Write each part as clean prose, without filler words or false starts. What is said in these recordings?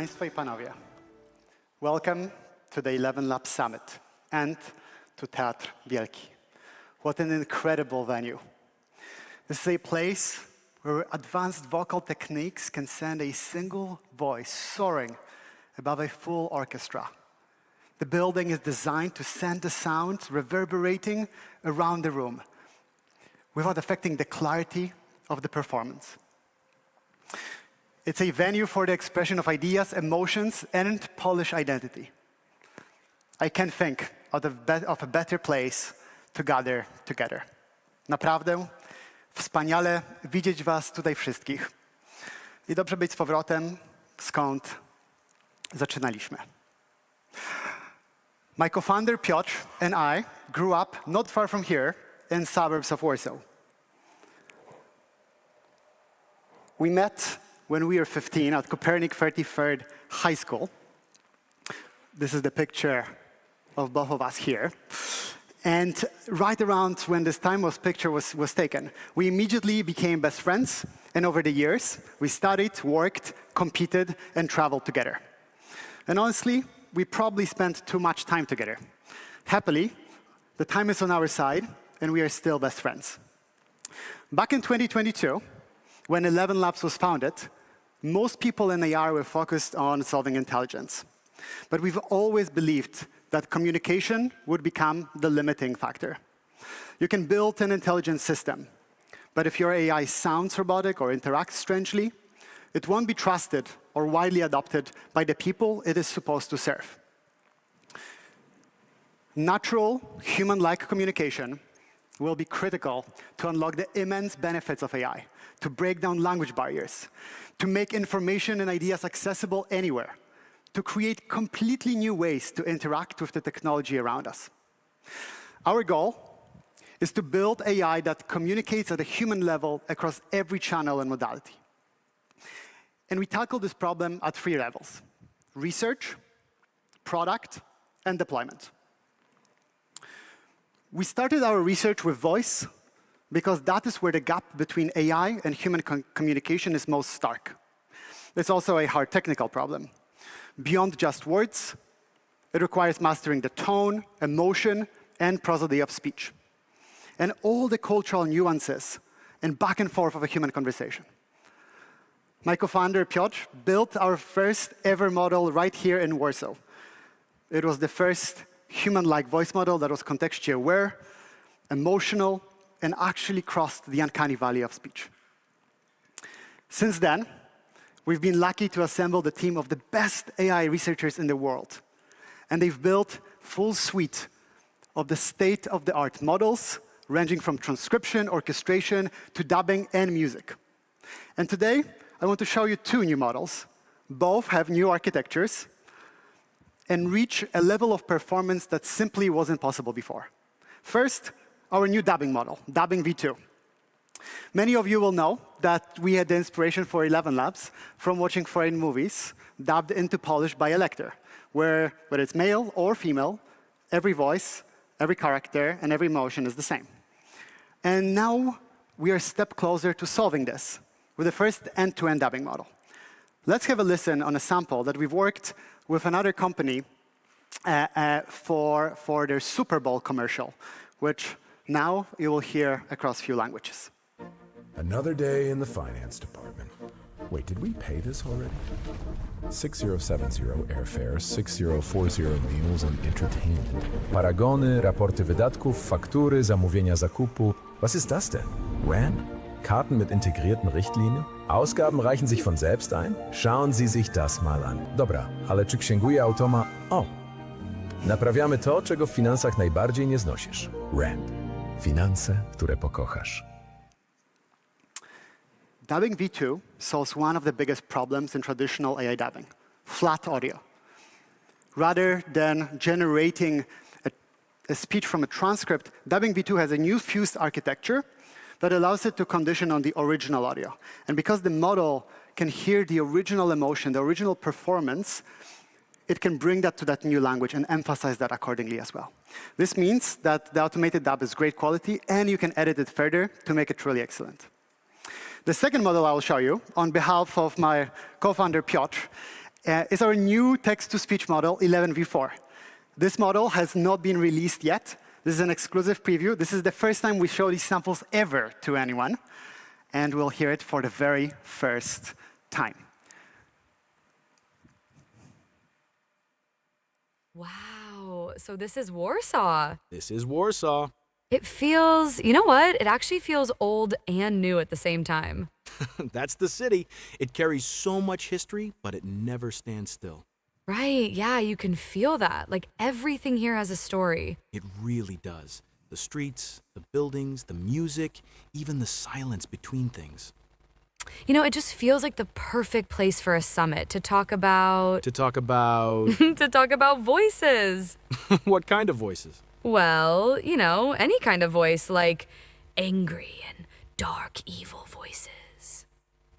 Państwo I Panowie, welcome to the ElevenLabs Summit and to Teatr Wielki. What an incredible venue. This is a place where advanced vocal techniques can send a single voice soaring above a full orchestra. The building is designed to send the sound reverberating around the room without affecting the clarity of the performance. It's a venue for the expression of ideas, emotions, and Polish identity. I can't think of a better place to gather together. Naprawdę wspaniale widzieć was tutaj wszystkich. I dobrze być z powrotem, skąd zaczynaliśmy. My co-founder Piotr and I grew up not far from here in suburbs of Warsaw. We met when we were 15 at Copernic 33rd High School. This is the picture of both of us here. And right around when this picture was taken, we immediately became best friends. And over the years, we studied, worked, competed, and traveled together. And honestly, we probably spent too much time together. Happily, the time is on our side, and we are still best friends. Back in 2022, when ElevenLabs was founded, most people in AR were focused on solving intelligence. But we've always believed that communication would become the limiting factor. You can build an intelligent system, but if your AI sounds robotic or interacts strangely, it won't be trusted or widely adopted by the people it is supposed to serve. Natural, human-like communication will be critical to unlock the immense benefits of AI, to break down language barriers, to make information and ideas accessible anywhere, to create completely new ways to interact with the technology around us. Our goal is to build AI that communicates at a human level across every channel and modality. And we tackle this problem at 3 levels: research, product, and deployment. We started our research with voice because that is where the gap between AI and human communication is most stark. It's also a hard technical problem. Beyond just words, it requires mastering the tone, emotion, and prosody of speech, and all the cultural nuances and back and forth of a human conversation. My co-founder, Piotr, built our first ever model right here in Warsaw. It was the first human-like voice model that was contextually aware, emotional, and actually crossed the uncanny valley of speech. Since then, we've been lucky to assemble the team of the best AI researchers in the world. And they've built full suite of the state-of-the-art models, ranging from transcription, orchestration, to dubbing and music. And today, I want to show you 2 new models. Both have new architectures and reach a level of performance that simply wasn't possible before. First, our new dubbing model, Dubbing V2. Many of you will know that we had the inspiration for ElevenLabs from watching foreign movies dubbed into Polish by a lector, where, whether it's male or female, every voice, every character, and every emotion is the same. And now we are a step closer to solving this with the first end-to-end dubbing model. Let's have a listen on a sample that we've worked with another company for their Super Bowl commercial, which now you will hear across a few languages. Another day in the finance department. Wait, did we pay this already? 6070 airfare, 6040 meals and entertainment. Paragony, raporty wydatków, faktury, zamówienia zakupu. Was ist das denn? RAN? Karten mit integrierten Richtlinien? Ausgaben reichen sich von selbst ein? Schauen Sie sich das mal an. Dobra, ale czy księguje automat? O! Naprawiamy to, czego w finansach najbardziej nie znosisz. RAN. Finanse, które pokochasz. Dubbing V2 solves one of the biggest problems in traditional AI dubbing: flat audio. Rather than generating a speech from a transcript, Dubbing V2 has a new fused architecture that allows it to condition on the original audio. And because the model can hear the original emotion, the original performance, it can bring that to that new language and emphasize that accordingly as well. This means that the automated dub is great quality, and you can edit it further to make it truly excellent. The second model I will show you, on behalf of my co-founder Piotr, is our new text-to-speech model, 11v4. This model has not been released yet. This is an exclusive preview. This is the first time we show these samples ever to anyone, and we'll hear it for the very first time. Wow, so this is Warsaw. This is Warsaw. It feels, you know what? It actually feels old and new at the same time. That's the city. It carries so much history, but it never stands still. Right, yeah, you can feel that. Like everything here has a story. It really does. The streets, the buildings, the music, even the silence between things. You know, it just feels like the perfect place for a summit to talk about... To talk about... to talk about voices. What kind of voices? Well, you know, any kind of voice, like angry and dark, evil voices.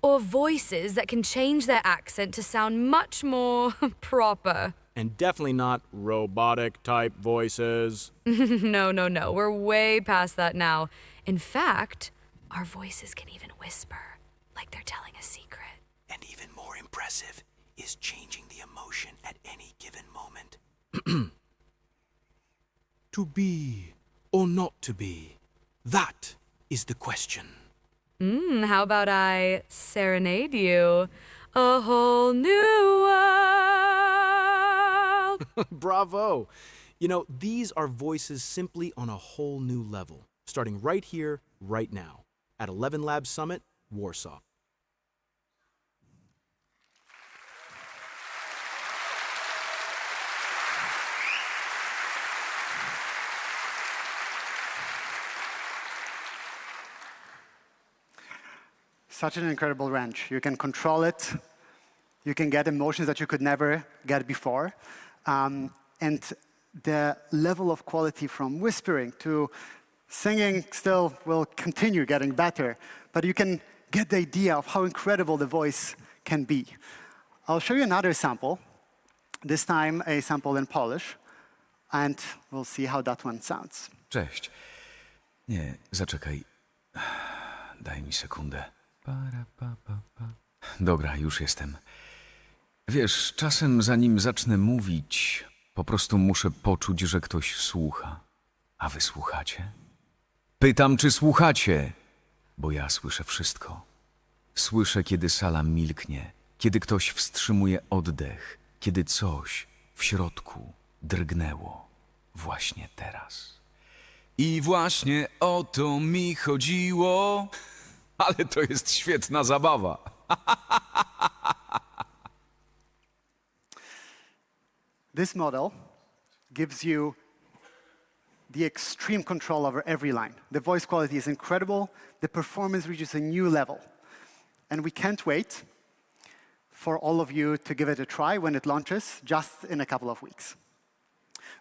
Or voices that can change their accent to sound much more proper. And definitely not robotic-type voices. No, no, no. We're way past that now. In fact, our voices can even whisper, like they're telling a secret. And even more impressive is changing the emotion at any given moment. To be or not to be, that is the question. How about I serenade you? A whole new world. Bravo. You know, these are voices simply on a whole new level, starting right here, right now, at ElevenLabs Summit, Warsaw. Such an incredible range. You can control it. You can get emotions that you could never get before. And the level of quality from whispering to singing still will continue getting better. But you can get the idea of how incredible the voice can be. I'll show you another sample, this time a sample in Polish, and we'll see how that one sounds. Cześć. Nie, zaczekaj. Daj mi sekundę. Dobra, już jestem. Wiesz, czasem zanim zacznę mówić, po prostu muszę poczuć, że ktoś słucha. A wy słuchacie? Pytam, czy słuchacie? Bo ja słyszę wszystko. Słyszę, kiedy sala milknie, kiedy ktoś wstrzymuje oddech, kiedy coś w środku drgnęło. Właśnie teraz. I właśnie o to mi chodziło. Ale to jest świetna zabawa. This model gives you the extreme control over every line. The voice quality is incredible. The performance reaches a new level. And we can't wait for all of you to give it a try when it launches, just in a couple of weeks.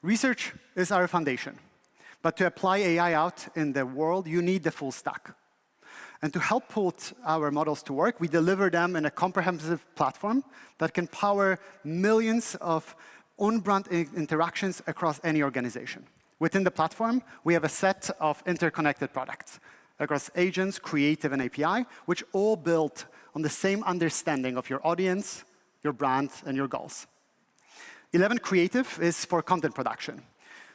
Research is our foundation. But to apply AI out in the world, you need the full stack. And to help put our models to work, we deliver them in a comprehensive platform that can power millions of on-brand interactions across any organization. Within the platform, we have a set of interconnected products across agents, creative, and API, which all build on the same understanding of your audience, your brand, and your goals. 11 Creative is for content production.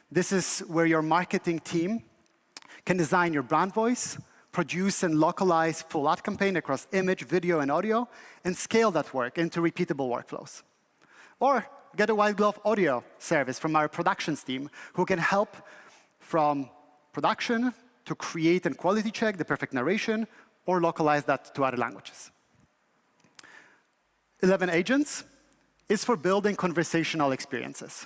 This is where your marketing team can design your brand voice, produce and localize full ad campaign across image, video, and audio, and scale that work into repeatable workflows. Or get a white glove audio service from our productions team who can help from production to create and quality check the perfect narration or localize that to other languages. 11 Agents is for building conversational experiences.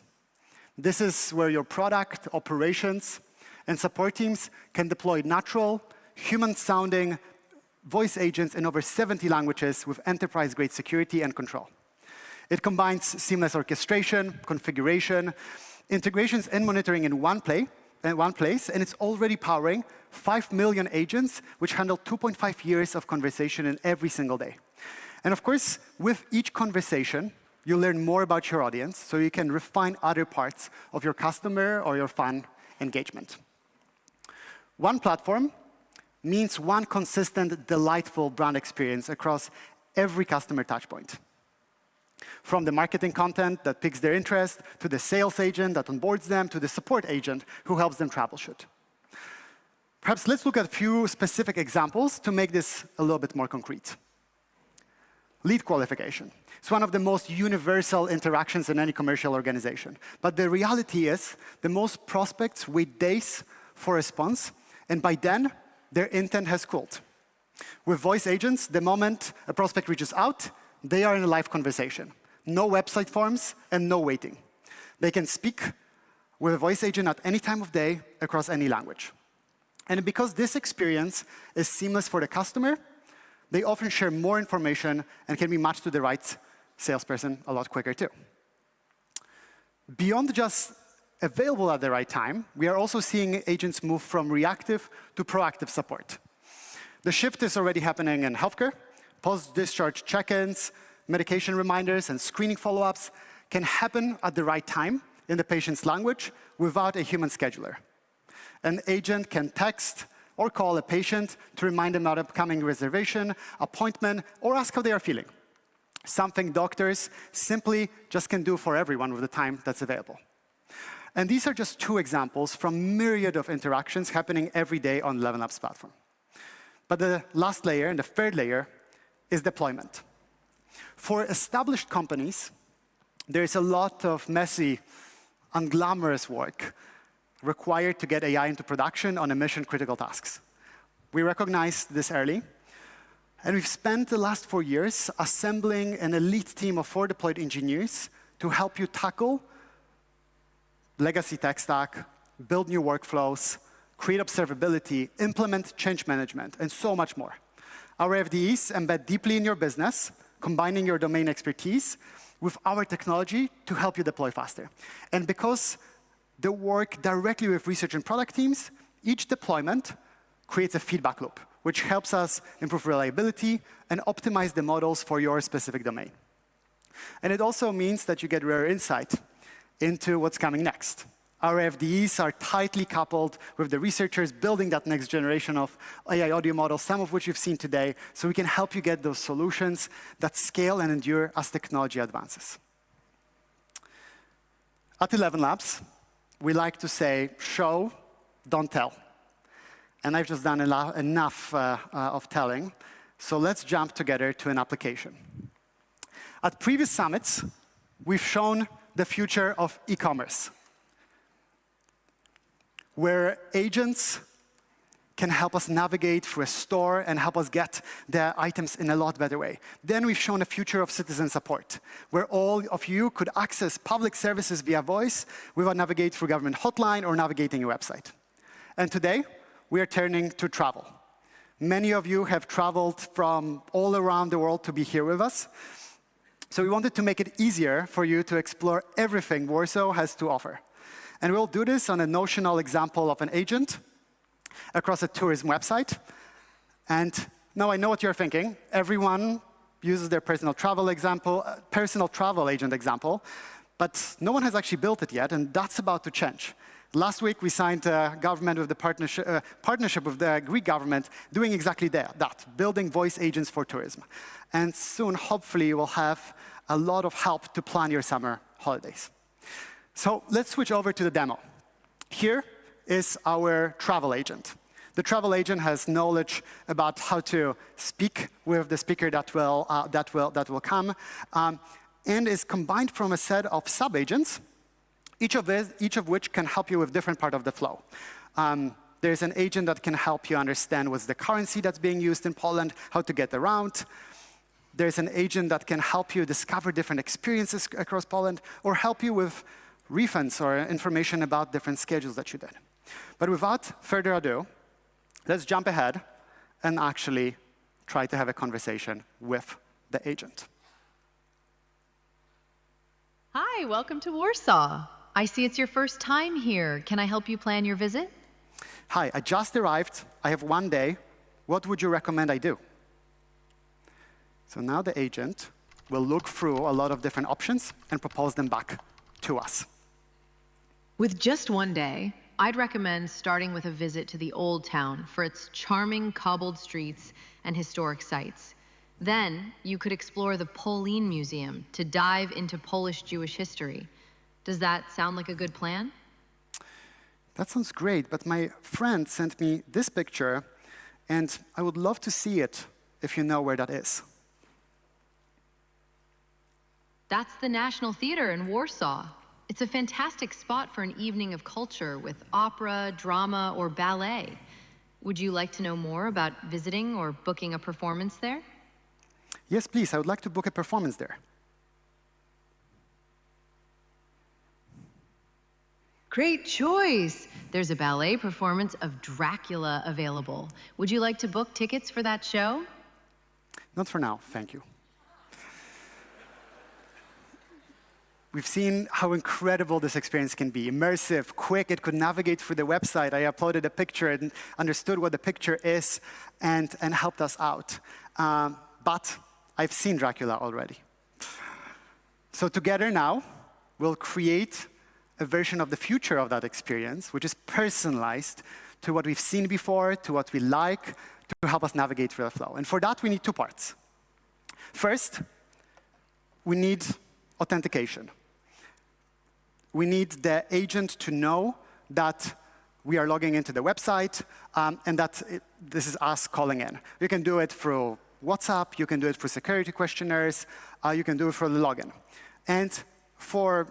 This is where your product, operations, and support teams can deploy natural, human-sounding voice agents in over 70 languages with enterprise-grade security and control. It combines seamless orchestration, configuration, integrations, and monitoring in one place, and it's already powering 5 million agents, which handle 2.5 years of conversation in every single day. And of course, with each conversation, you learn more about your audience, so you can refine other parts of your customer or your fan engagement. One platform means one consistent, delightful brand experience across every customer touchpoint. From the marketing content that piques their interest, to the sales agent that onboards them, to the support agent who helps them troubleshoot. Perhaps let's look at a few specific examples to make this a little bit more concrete. Lead qualification. It's one of the most universal interactions in any commercial organization. But the reality is, the most prospects wait days for a response, and by then, their intent has cooled. With voice agents, the moment a prospect reaches out, they are in a live conversation. No website forms and no waiting. They can speak with a voice agent at any time of day across any language. And because this experience is seamless for the customer, they often share more information and can be matched to the right salesperson a lot quicker too. Beyond just available at the right time, we are also seeing agents move from reactive to proactive support. The shift is already happening in healthcare. Post-discharge check-ins, medication reminders, and screening follow-ups can happen at the right time in the patient's language without a human scheduler. An agent can text or call a patient to remind them about upcoming reservation, appointment, or ask how they are feeling. Something doctors simply just can do for everyone with the time that's available. And these are just two examples from myriad of interactions happening every day on ElevenLabs platform. But the last layer and the third layer is deployment. For established companies, there is a lot of messy, unglamorous work required to get AI into production on mission-critical tasks. We recognized this early, and we've spent the last 4 years assembling an elite team of 4 deployed engineers to help you tackle legacy tech stack, build new workflows, create observability, implement change management, and so much more. Our FDEs embed deeply in your business, combining your domain expertise with our technology to help you deploy faster. And because they work directly with research and product teams, each deployment creates a feedback loop, which helps us improve reliability and optimize the models for your specific domain. And it also means that you get rare insight into what's coming next. Our FDEs are tightly coupled with the researchers building that next generation of AI audio models, some of which you've seen today, so we can help you get those solutions that scale and endure as technology advances. At ElevenLabs, we like to say, show, don't tell. And I've just done enough of telling, so let's jump together to an application. At previous summits, we've shown the future of e-commerce, where agents can help us navigate through a store and help us get the items in a lot better way. Then we've shown a future of citizen support, where all of you could access public services via voice without navigating through government hotline or navigating a website. And today, we are turning to travel. Many of you have traveled from all around the world to be here with us. So we wanted to make it easier for you to explore everything Warsaw has to offer. And we'll do this on a notional example of an agent across a tourism website. And now I know what you're thinking. Everyone uses their personal travel agent example, but no one has actually built it yet, and that's about to change. Last week, we signed a partnership with the Greek government doing exactly that, building voice agents for tourism. And soon, hopefully, we'll have a lot of help to plan your summer holidays. So let's switch over to the demo. Here is our travel agent. The travel agent has knowledge about how to speak with the speaker that will come, and is combined from a set of sub-agents, each of which can help you with different part of the flow. There's an agent that can help you understand what's the currency that's being used in Poland, how to get around. There's an agent that can help you discover different experiences across Poland, or help you with refunds or information about different schedules that you did. But without further ado, let's jump ahead and actually try to have a conversation with the agent. Hi, welcome to Warsaw. I see it's your first time here. Can I help you plan your visit? Hi, I just arrived. I have 1 day. What would you recommend I do? So now the agent will look through a lot of different options and propose them back to us. With just 1 day, I'd recommend starting with a visit to the Old Town for its charming cobbled streets and historic sites. Then you could explore the Polin Museum to dive into Polish Jewish history. Does that sound like a good plan? That sounds great, but my friend sent me this picture, and I would love to see it if you know where that is. That's the National Theater in Warsaw. It's a fantastic spot for an evening of culture with opera, drama, or ballet. Would you like to know more about visiting or booking a performance there? Yes, please. I would like to book a performance there. Great choice. There's a ballet performance of Dracula available. Would you like to book tickets for that show? Not for now, thank you. We've seen how incredible this experience can be. Immersive, quick, it could navigate through the website. I uploaded a picture and understood what the picture is and helped us out. But I've seen Dracula already. So together now, we'll create a version of the future of that experience, which is personalized to what we've seen before, to what we like, to help us navigate through the flow. And for that, we need two parts. First, we need authentication. We need the agent to know that we are logging into the website and that this is us calling in. You can do it through WhatsApp, you can do it through security questionnaires, you can do it for the login. And for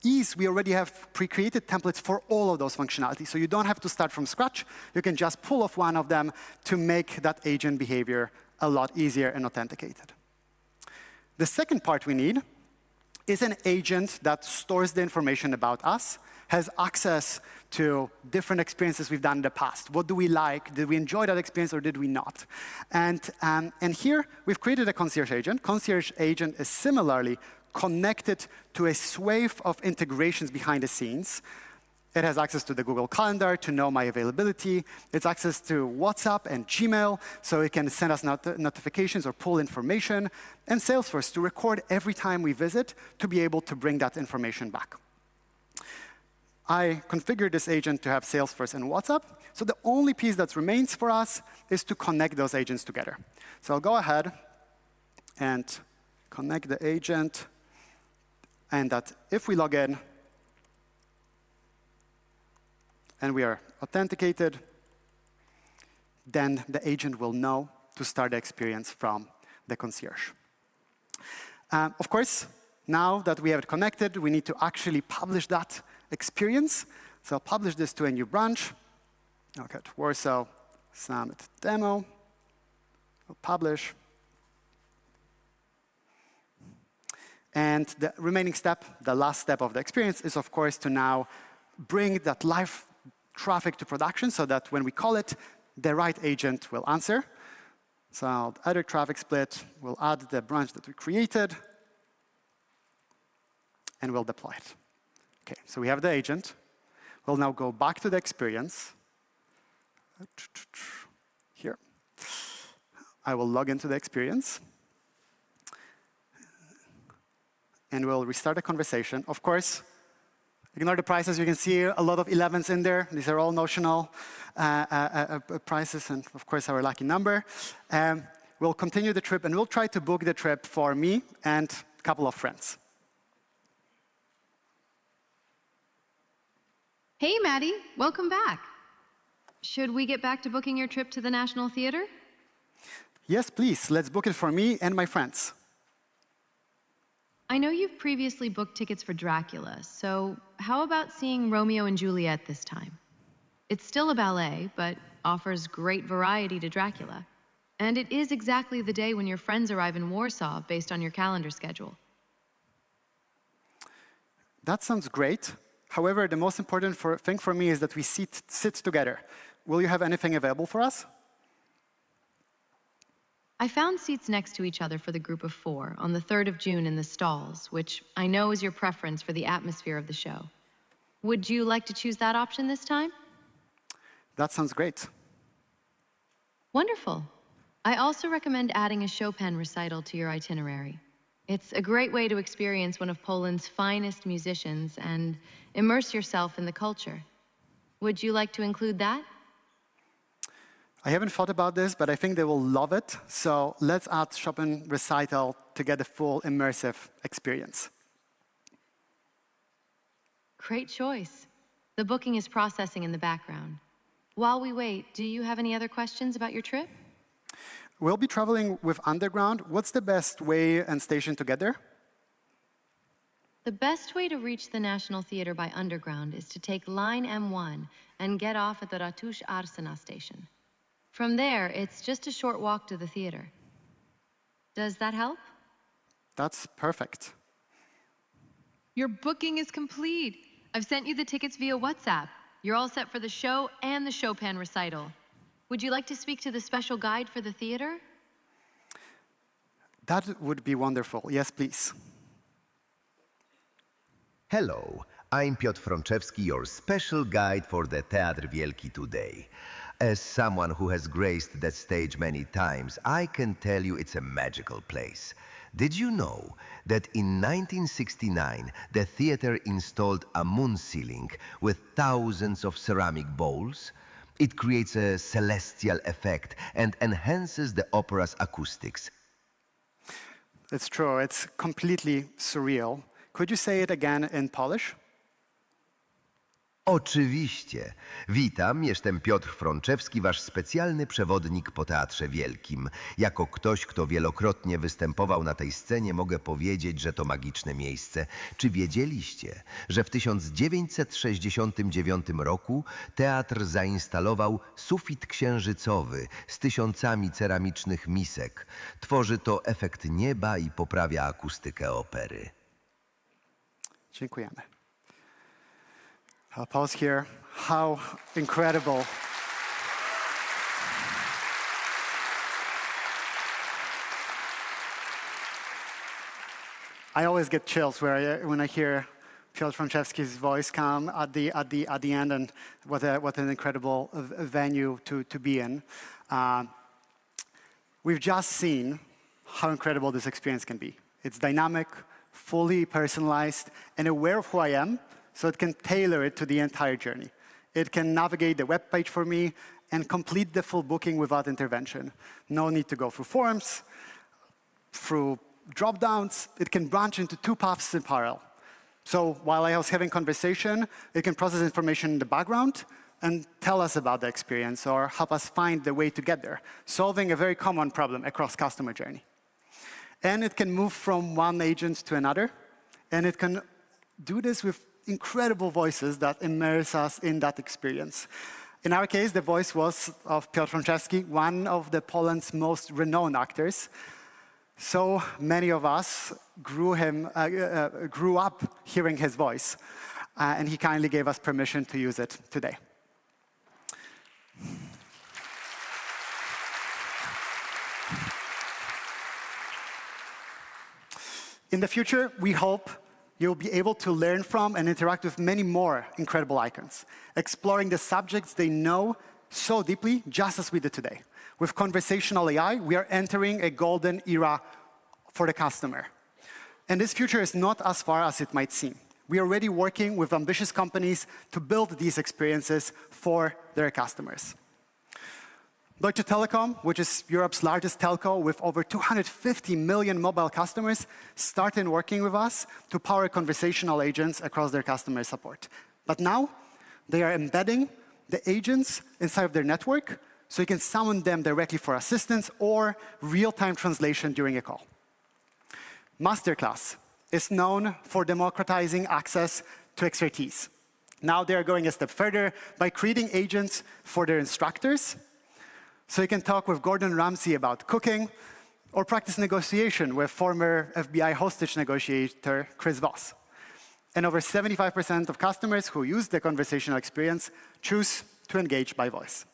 ease, we already have pre-created templates for all of those functionalities. So you don't have to start from scratch. You can just pull off one of them to make that agent behavior a lot easier and authenticated. The second part we need is an agent that stores the information about us, has access to different experiences we've done in the past. What do we like? Did we enjoy that experience or did we not? And here, we've created a concierge agent. Concierge agent is similarly connected to a swathe of integrations behind the scenes. It has access to the Google Calendar to know my availability. It's access to WhatsApp and Gmail, so it can send us notifications or pull information, and Salesforce to record every time we visit to be able to bring that information back. I configured this agent to have Salesforce and WhatsApp, so the only piece that remains for us is to connect those agents together. So I'll go ahead and connect the agent, and that if we log in, and we are authenticated, then the agent will know to start the experience from the concierge. Of course, now that we have it connected, we need to actually publish that experience. So I'll publish this to a new branch. Okay, Warsaw Summit demo. I'll publish. And the remaining step, the last step of the experience, is of course to now bring that live traffic to production so that when we call it, the right agent will answer. So I'll add a traffic split, we'll add the branch that we created, and we'll deploy it. Okay, so we have the agent. We'll now go back to the experience. Here. I will log into the experience. And we'll restart the conversation. Of course, ignore the prices. You can see a lot of 11s in there. These are all notional prices, and of course, our lucky number. We'll continue the trip, and we'll try to book the trip for me and a couple of friends. Hey, Mati, welcome back. Should we get back to booking your trip to the National Theater? Yes, please. Let's book it for me and my friends. I know you've previously booked tickets for Dracula, so how about seeing Romeo and Juliet this time? It's still a ballet, but offers great variety to Dracula. And it is exactly the day when your friends arrive in Warsaw based on your calendar schedule. That sounds great. However, the most important thing for me is that we sit together. Will you have anything available for us? I found seats next to each other for the group of 4 on the 3rd of June in the stalls, which I know is your preference for the atmosphere of the show. Would you like to choose that option this time? That sounds great. Wonderful. I also recommend adding a Chopin recital to your itinerary. It's a great way to experience one of Poland's finest musicians and immerse yourself in the culture. Would you like to include that? I haven't thought about this, but I think they will love it. So let's add Chopin recital to get a full immersive experience. Great choice. The booking is processing in the background. While we wait, do you have any other questions about your trip? We'll be traveling with Underground. What's the best way and station to get there? The best way to reach the National Theatre by Underground is to take line M1 and get off at the Ratush Arsena station. From there, it's just a short walk to the theater. Does that help? That's perfect. Your booking is complete. I've sent you the tickets via WhatsApp. You're all set for the show and the Chopin recital. Would you like to speak to the special guide for the theater? That would be wonderful. Yes, please. Hello, I'm Piotr Frączewski, your special guide for the Teatr Wielki today. As someone who has graced that stage many times, I can tell you it's a magical place. Did you know that in 1969, the theater installed a moon ceiling with thousands of ceramic bowls? It creates a celestial effect and enhances the opera's acoustics. It's true. It's completely surreal. Could you say it again in Polish? Oczywiście. Witam, jestem Piotr Frączewski, wasz specjalny przewodnik po Teatrze Wielkim. Jako ktoś, kto wielokrotnie występował na tej scenie, mogę powiedzieć, że to magiczne miejsce. Czy wiedzieliście, że w 1969 roku teatr zainstalował sufit księżycowy z tysiącami ceramicznych misek? Tworzy to efekt nieba i poprawia akustykę opery. Dziękujemy. I'll pause here. How incredible. I always get chills when I hear Piotr Frączewski's voice come at the end, and what an incredible venue to be in. We've just seen how incredible this experience can be. It's dynamic, fully personalized, and aware of who I am, so it can tailor it to the entire journey. It can navigate the web page for me and complete the full booking without intervention. No need to go through forms, through drop-downs. It can branch into two paths in parallel. So while I was having conversation, it can process information in the background and tell us about the experience or help us find the way to get there, solving a very common problem across customer journey. And it can move from one agent to another, and it can do this with incredible voices that immerse us in that experience. In our case, the voice was of Piotr Frączewski, one of Poland's most renowned actors. So many of us grew up hearing his voice, and he kindly gave us permission to use it today. In the future, we hope you'll be able to learn from and interact with many more incredible icons, exploring the subjects they know so deeply, just as we did today. With conversational AI, we are entering a golden era for the customer. And this future is not as far as it might seem. We are already working with ambitious companies to build these experiences for their customers. Deutsche Telekom, which is Europe's largest telco with over 250 million mobile customers, started working with us to power conversational agents across their customer support. But now, they are embedding the agents inside of their network so you can summon them directly for assistance or real-time translation during a call. Masterclass is known for democratizing access to expertise. Now they are going a step further by creating agents for their instructors, so you can talk with Gordon Ramsay about cooking or practice negotiation with former FBI hostage negotiator Chris Voss. And over 75% of customers who use the conversational experience choose to engage by voice.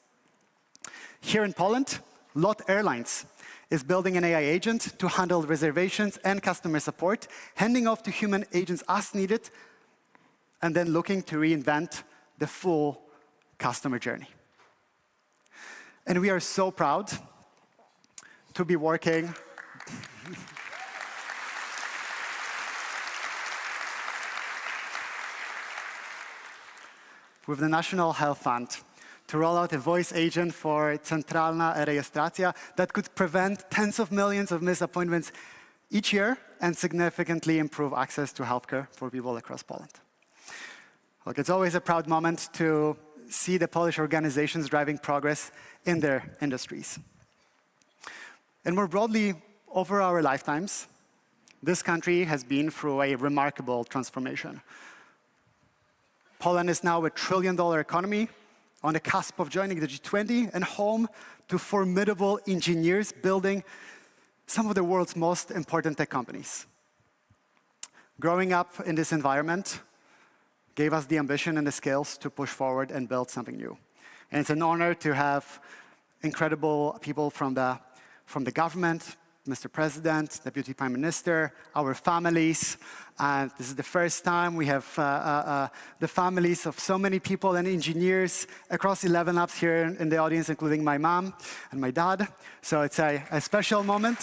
Here in Poland, LOT Airlines is building an AI agent to handle reservations and customer support, handing off to human agents as needed, and then looking to reinvent the full customer journey. And we are so proud to be working with the National Health Fund to roll out a voice agent for Centralna Rejestracja that could prevent tens of millions of missed appointments each year and significantly improve access to healthcare for people across Poland. Look, it's always a proud moment to see the Polish organizations driving progress in their industries. And more broadly, over our lifetimes, this country has been through a remarkable transformation. Poland is now a $1 trillion economy on the cusp of joining the G20 and home to formidable engineers building some of the world's most important tech companies. Growing up in this environment gave us the ambition and the skills to push forward and build something new. And it's an honor to have incredible people from the government, Mr. President, Deputy Prime Minister, our families. And this is the first time we have the families of so many people and engineers across ElevenLabs here in the audience, including my mom and my dad. So it's a special moment.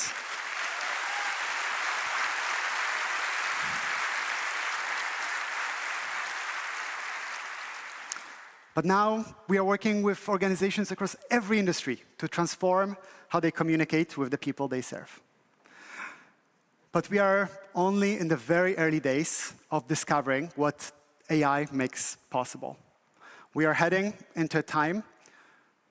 But now we are working with organizations across every industry to transform how they communicate with the people they serve. But we are only in the very early days of discovering what AI makes possible. We are heading into a time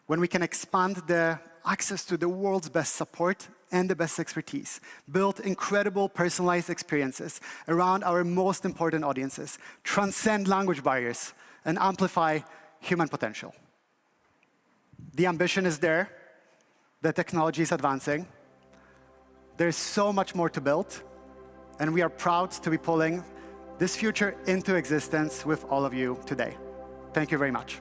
when we can expand the access to the world's best support and the best expertise, build incredible personalized experiences around our most important audiences, transcend language barriers, and amplify human potential. The ambition is there, the technology is advancing, there's so much more to build, and we are proud to be pulling this future into existence with all of you today. Thank you very much.